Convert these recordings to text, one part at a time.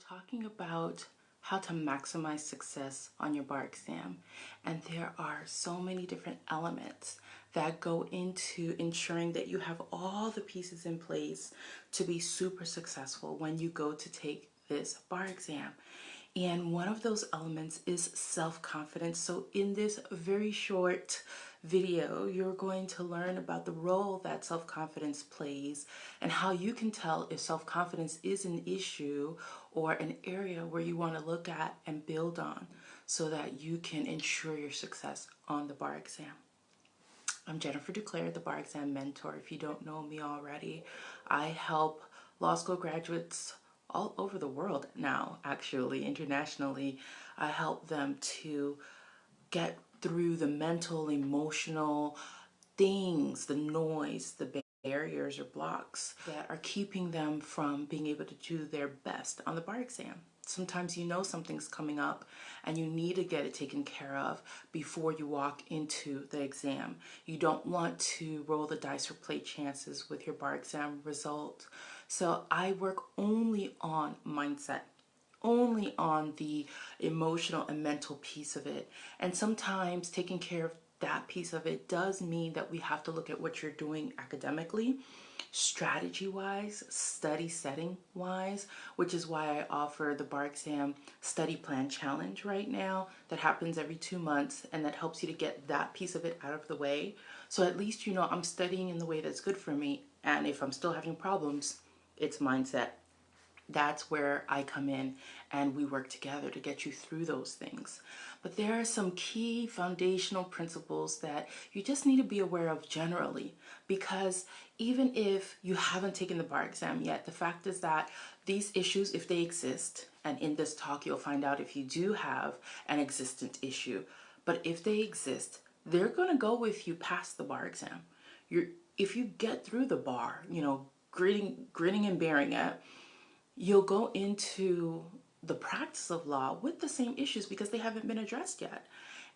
talking about how to maximize success on your bar exam. And there are so many different elements that go into ensuring that you have all the pieces in place to be super successful when you go to take this bar exam. And one of those elements is self-confidence. So in this very short video, you're going to learn about the role that self-confidence plays and how you can tell if self-confidence is an issue or an area where you want to look at and build on so that you can ensure your success on the bar exam. I'm Jennifer Duclair, the bar exam mentor. If you don't know me already, I help law school graduates all over the world now, actually, internationally. I help them to get through the mental, emotional things, the noise, the barriers or blocks that are keeping them from being able to do their best on the bar exam. Sometimes you know something's coming up and you need to get it taken care of before you walk into the exam. You don't want to roll the dice or play chances with your bar exam result. So I work only on mindset, only on the emotional and mental piece of it. And sometimes taking care of that piece of it does mean that we have to look at what you're doing academically, strategy-wise, study setting-wise, which is why I offer the bar exam study plan challenge right now that happens every 2 months, and that helps you to get that piece of it out of the way. So at least you know I'm studying in the way that's good for me, and if I'm still having problems, it's mindset. That's where I come in and we work together to get you through those things. But there are some key foundational principles that you just need to be aware of generally, because even if you haven't taken the bar exam yet, the fact is that these issues, if they exist, and in this talk you'll find out if you do have an existent issue, but if they exist, they're going to go with you past the bar exam. If you get through the bar, grinning and bearing it, you'll go into the practice of law with the same issues because they haven't been addressed yet.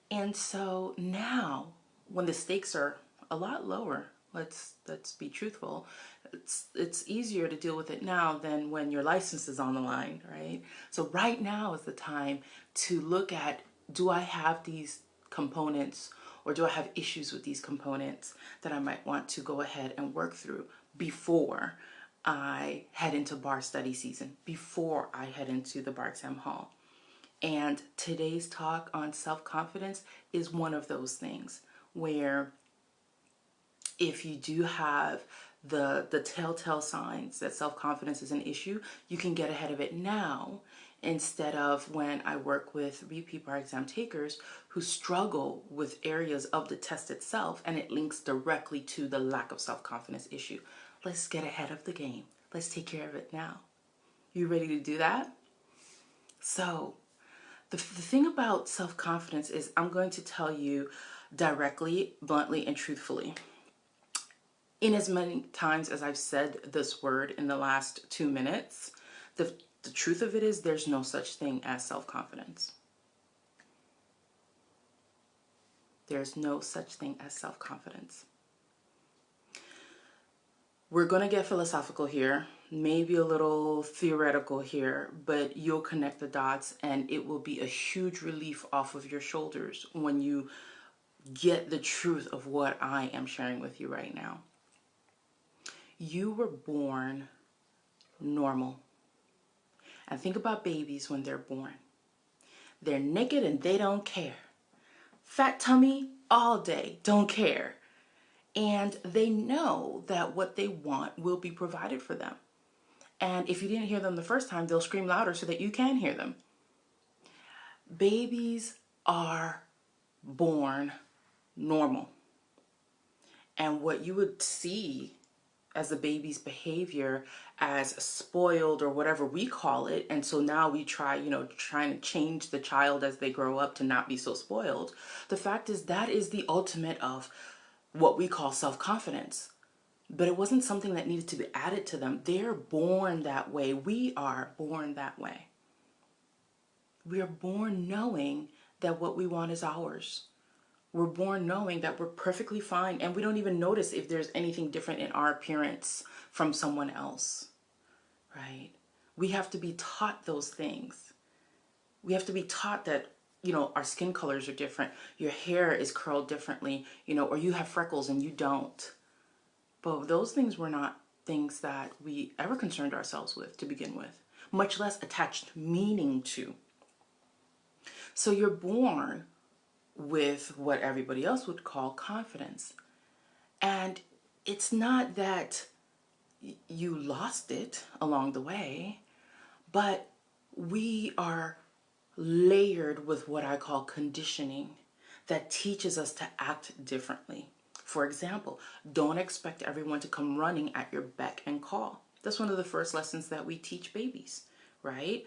And so now, when the stakes are a lot lower, let's be truthful, it's easier to deal with it now than when your license is on the line, right? So right now is the time to look at, do I have these components or do I have issues with these components that I might want to go ahead and work through before I head into bar study season, before I head into the bar exam hall. And today's talk on self-confidence is one of those things where if you do have the telltale signs that self-confidence is an issue, you can get ahead of it now instead of when I work with repeat bar exam takers who struggle with areas of the test itself and it links directly to the lack of self-confidence issue. Let's get ahead of the game. Let's take care of it now. You ready to do that? So the thing about self-confidence is I'm going to tell you directly, bluntly, and truthfully. In as many times as I've said this word in the last 2 minutes, the truth of it is there's no such thing as self-confidence. There's no such thing as self-confidence. We're going to get philosophical here, maybe a little theoretical here, but you'll connect the dots and it will be a huge relief off of your shoulders when you get the truth of what I am sharing with you right now. You were born normal. And think about babies when they're born. They're naked and they don't care. Fat tummy all day, don't care. And they know that what they want will be provided for them. And if you didn't hear them the first time, they'll scream louder so that you can hear them. Babies are born normal. And what you would see as the baby's behavior as spoiled or whatever we call it, and so now we trying to change the child as they grow up to not be so spoiled. The fact is that is the ultimate of what we call self-confidence. But it wasn't something that needed to be added to them. They're born that way. We are born that way. We are born knowing that what we want is ours. We're born knowing that we're perfectly fine and we don't even notice if there's anything different in our appearance from someone else, right? We have to be taught those things. We have to be taught that, our skin colors are different. Your hair is curled differently, or you have freckles and you don't. But those things were not things that we ever concerned ourselves with to begin with, much less attached meaning to. So you're born with what everybody else would call confidence. And it's not that you lost it along the way, but we are layered with what I call conditioning that teaches us to act differently. For example, don't expect everyone to come running at your beck and call. That's one of the first lessons that we teach babies, right?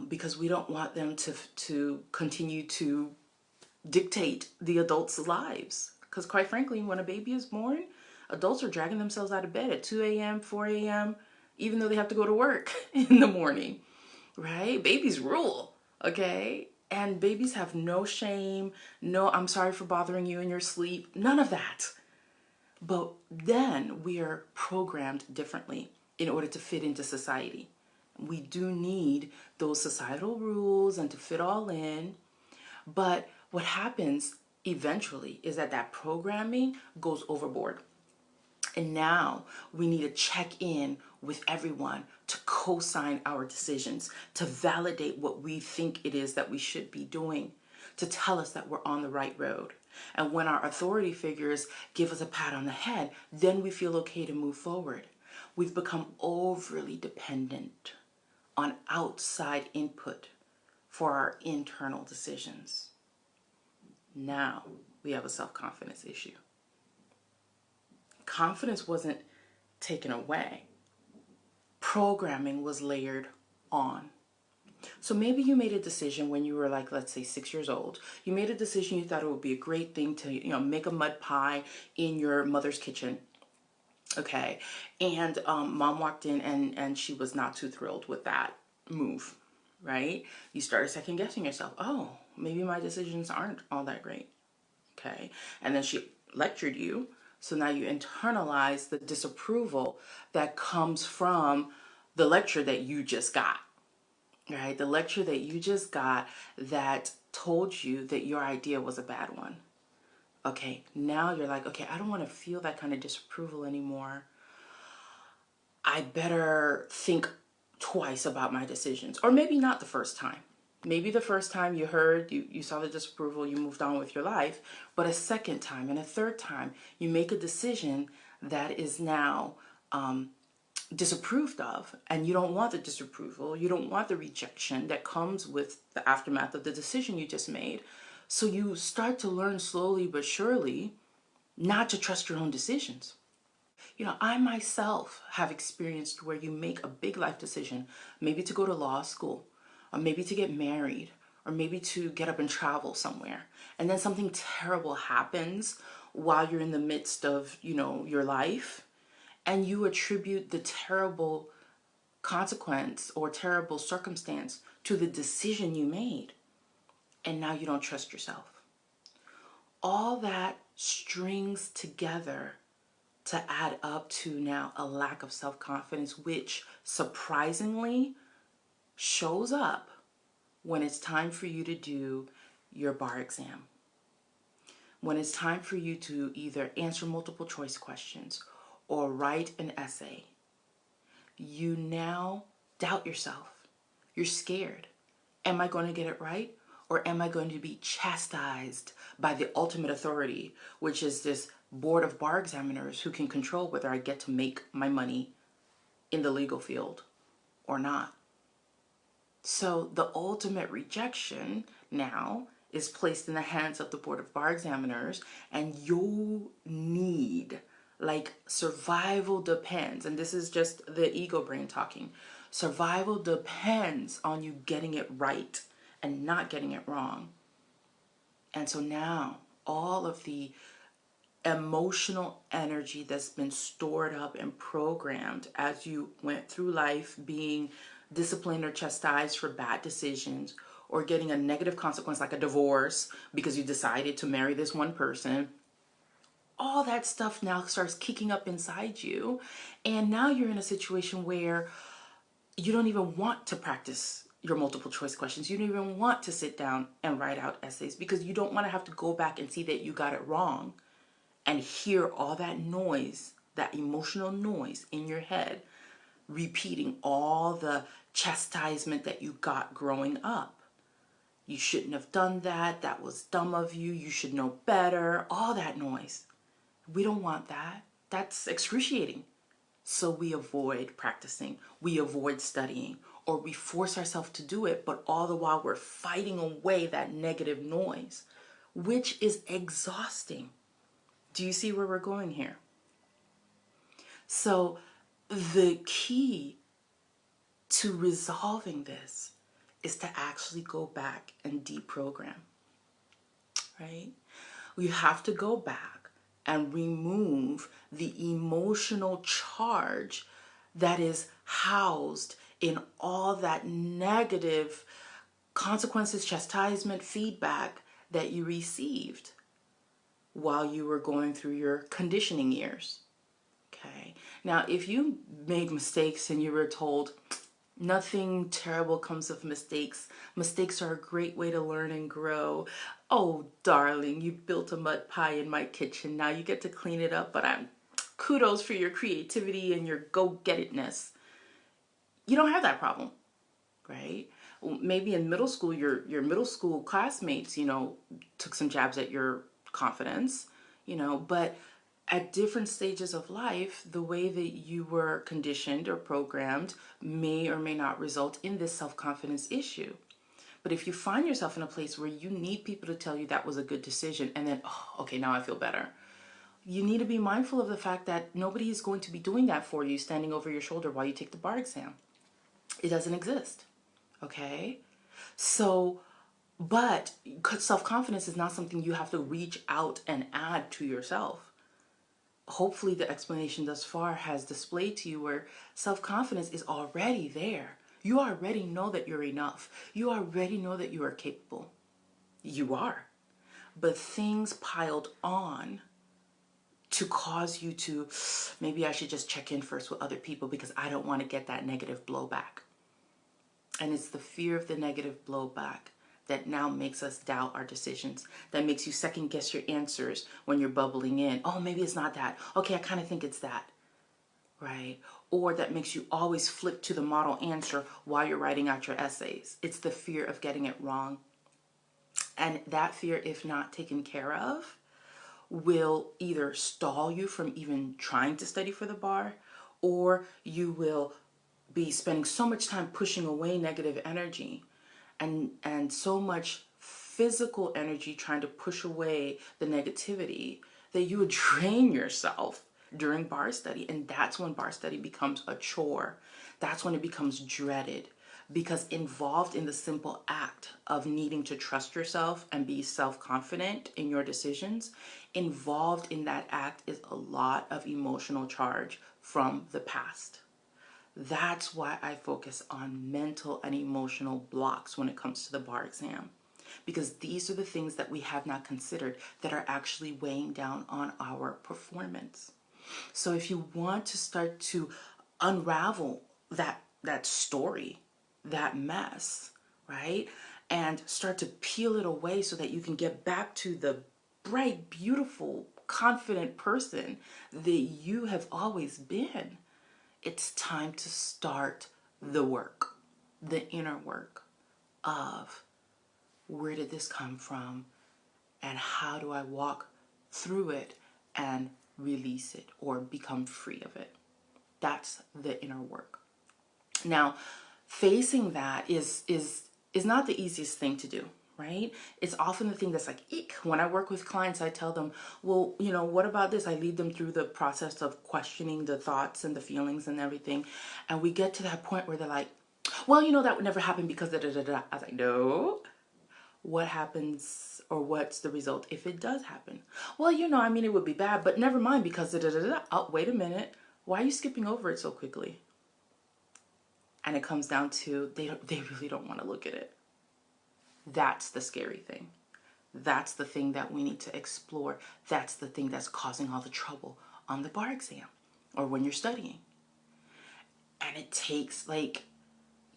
Because we don't want them to continue to dictate the adults' lives. Because quite frankly, when a baby is born, adults are dragging themselves out of bed at 2 a.m., 4 a.m., even though they have to go to work in the morning, right? Babies rule, okay? And babies have no shame, no, I'm sorry for bothering you in your sleep, none of that. But then we are programmed differently in order to fit into society. We do need those societal rules and to fit all in. But what happens eventually is that programming goes overboard. And now we need to check in with everyone to co-sign our decisions, to validate what we think it is that we should be doing, to tell us that we're on the right road. And when our authority figures give us a pat on the head, then we feel okay to move forward. We've become overly dependent on outside input for our internal decisions. Now we have a self-confidence issue. Confidence wasn't taken away. Programming was layered on. So maybe you made a decision when you were like, let's say 6 years old. You made a decision, you thought it would be a great thing to, make a mud pie in your mother's kitchen. Okay. And mom walked in and she was not too thrilled with that move, right? You started second guessing yourself. Oh, maybe my decisions aren't all that great. Okay. And then she lectured you. So now you internalize the disapproval that comes from the lecture that you just got, right? The lecture that you just got that told you that your idea was a bad one. Okay, now you're like, okay, I don't want to feel that kind of disapproval anymore. I better think twice about my decisions. Or maybe not the first time. Maybe the first time you heard, you saw the disapproval, you moved on with your life. But a second time and a third time, you make a decision that is now disapproved of. And you don't want the disapproval. You don't want the rejection that comes with the aftermath of the decision you just made. So you start to learn slowly but surely not to trust your own decisions. I myself have experienced where you make a big life decision, maybe to go to law school, or maybe to get married, or maybe to get up and travel somewhere. And then something terrible happens while you're in the midst of, your life, and you attribute the terrible consequence or terrible circumstance to the decision you made. And now you don't trust yourself. All that strings together to add up to now a lack of self-confidence, which surprisingly shows up when it's time for you to do your bar exam. When it's time for you to either answer multiple choice questions or write an essay, you now doubt yourself. You're scared. Am I going to get it right? Or am I going to be chastised by the ultimate authority, which is this board of bar examiners who can control whether I get to make my money in the legal field or not? So the ultimate rejection now is placed in the hands of the board of bar examiners, and you need, like, survival depends, and this is just the ego brain talking, survival depends on you getting it right and not getting it wrong. And so now all of the emotional energy that's been stored up and programmed as you went through life being disciplined or chastised for bad decisions, or getting a negative consequence like a divorce because you decided to marry this one person, all that stuff now starts kicking up inside you. And now you're in a situation where you don't even want to practice your multiple choice questions. You don't even want to sit down and write out essays because you don't want to have to go back and see that you got it wrong and hear all that noise, that emotional noise in your head, repeating all the chastisement that you got growing up. You shouldn't have done that. That was dumb of you. You should know better. All that noise. We don't want that. That's excruciating. So we avoid practicing. We avoid studying. Or we force ourselves to do it, but all the while we're fighting away that negative noise, which is exhausting. Do you see where we're going here? So the key to resolving this is to actually go back and deprogram, right? We have to go back and remove the emotional charge that is housed in all that negative consequences, chastisement, feedback that you received while you were going through your conditioning years. Okay. Now, if you made mistakes and you were told nothing terrible comes of mistakes, mistakes are a great way to learn and grow. Oh, darling, you built a mud pie in my kitchen. Now you get to clean it up, but kudos for your creativity and your go-get-itness. You don't have that problem, right? Maybe in middle school, your middle school classmates, took some jabs at your confidence, but at different stages of life, the way that you were conditioned or programmed may or may not result in this self-confidence issue. But if you find yourself in a place where you need people to tell you that was a good decision and then, oh, okay, now I feel better, you need to be mindful of the fact that nobody is going to be doing that for you, standing over your shoulder while you take the bar exam. It doesn't exist, okay? So, but self-confidence is not something you have to reach out and add to yourself. Hopefully the explanation thus far has displayed to you where self-confidence is already there. You already know that you're enough. You already know that you are capable. You are. But things piled on to cause you to, maybe I should just check in first with other people because I don't want to get that negative blowback. And it's the fear of the negative blowback that now makes us doubt our decisions, that makes you second guess your answers when you're bubbling in. Oh, maybe it's not that. Okay, I kind of think it's that, right? Or that makes you always flip to the model answer while you're writing out your essays. It's the fear of getting it wrong. And that fear, if not taken care of, will either stall you from even trying to study for the bar, or you will be spending so much time pushing away negative energy and so much physical energy trying to push away the negativity that you would drain yourself during bar study. And that's when bar study becomes a chore. That's when it becomes dreaded, because involved in the simple act of needing to trust yourself and be self-confident in your decisions, involved in that act is a lot of emotional charge from the past. That's why I focus on mental and emotional blocks when it comes to the bar exam, because these are the things that we have not considered that are actually weighing down on our performance. So if you want to start to unravel that story, that mess, right, and start to peel it away so that you can get back to the bright, beautiful, confident person that you have always been, it's time to start the work, the inner work of where did this come from and how do I walk through it and release it or become free of it. That's the inner work. Now, facing that is not the easiest thing to do, right? It's often the thing that's like, eek. When I work with clients, I tell them, well, what about this? I lead them through the process of questioning the thoughts and the feelings and everything. And we get to that point where they're like, well, that would never happen because da da da da. I was like, no. What happens or what's the result if it does happen? Well, it would be bad, but never mind because da da da da. Oh, wait a minute. Why are you skipping over it so quickly? And it comes down to they really don't want to look at it. That's the scary thing. That's the thing that we need to explore. That's the thing that's causing all the trouble on the bar exam or when you're studying. And it takes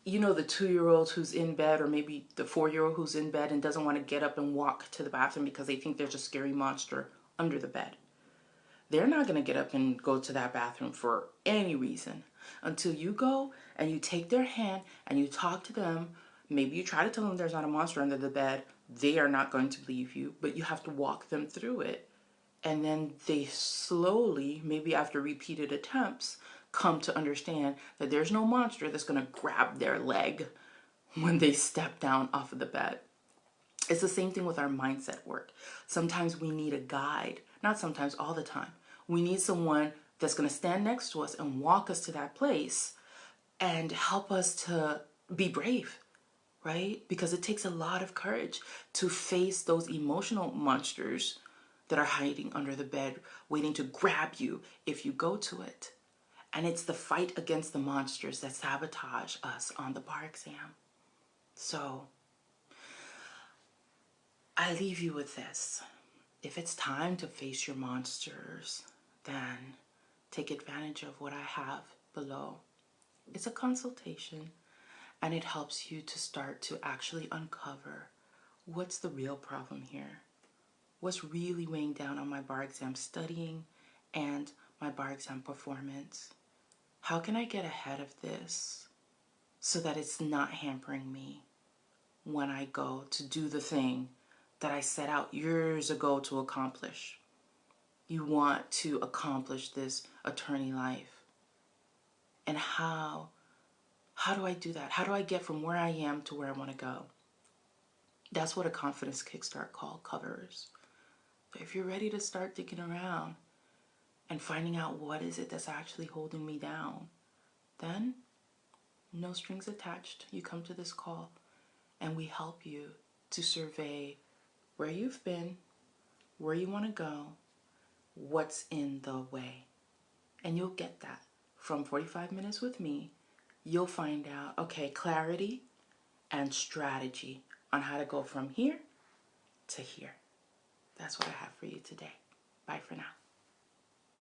you know, the 2-year-old who's in bed, or maybe the 4-year-old who's in bed and doesn't want to get up and walk to the bathroom because they think there's a scary monster under the bed. They're not going to get up and go to that bathroom for any reason until you go and you take their hand and you talk to them. Maybe you try to tell them there's not a monster under the bed. They are not going to believe you, but you have to walk them through it. And then they slowly, maybe after repeated attempts, come to understand that there's no monster that's going to grab their leg when they step down off of the bed. It's the same thing with our mindset work. Sometimes we need a guide. Not sometimes, all the time. We need someone that's going to stand next to us and walk us to that place and help us to be brave, right? Because it takes a lot of courage to face those emotional monsters that are hiding under the bed, waiting to grab you if you go to it. And it's the fight against the monsters that sabotage us on the bar exam. So I leave you with this. If it's time to face your monsters, then take advantage of what I have below. It's a consultation, and it helps you to start to actually uncover what's the real problem here. What's really weighing down on my bar exam studying and my bar exam performance? How can I get ahead of this so that it's not hampering me when I go to do the thing that I set out years ago to accomplish? You want to accomplish this attorney life. And how do I do that? How do I get from where I am to where I want to go? That's what a Confidence Kickstart Call covers. So if you're ready to start digging around and finding out what is it that's actually holding me down, then no strings attached. You come to this call and we help you to survey where you've been, where you want to go, what's in the way. And you'll get that from 45 minutes with me. You'll find out, okay, clarity and strategy on how to go from here to here. That's what I have for you today. Bye for now.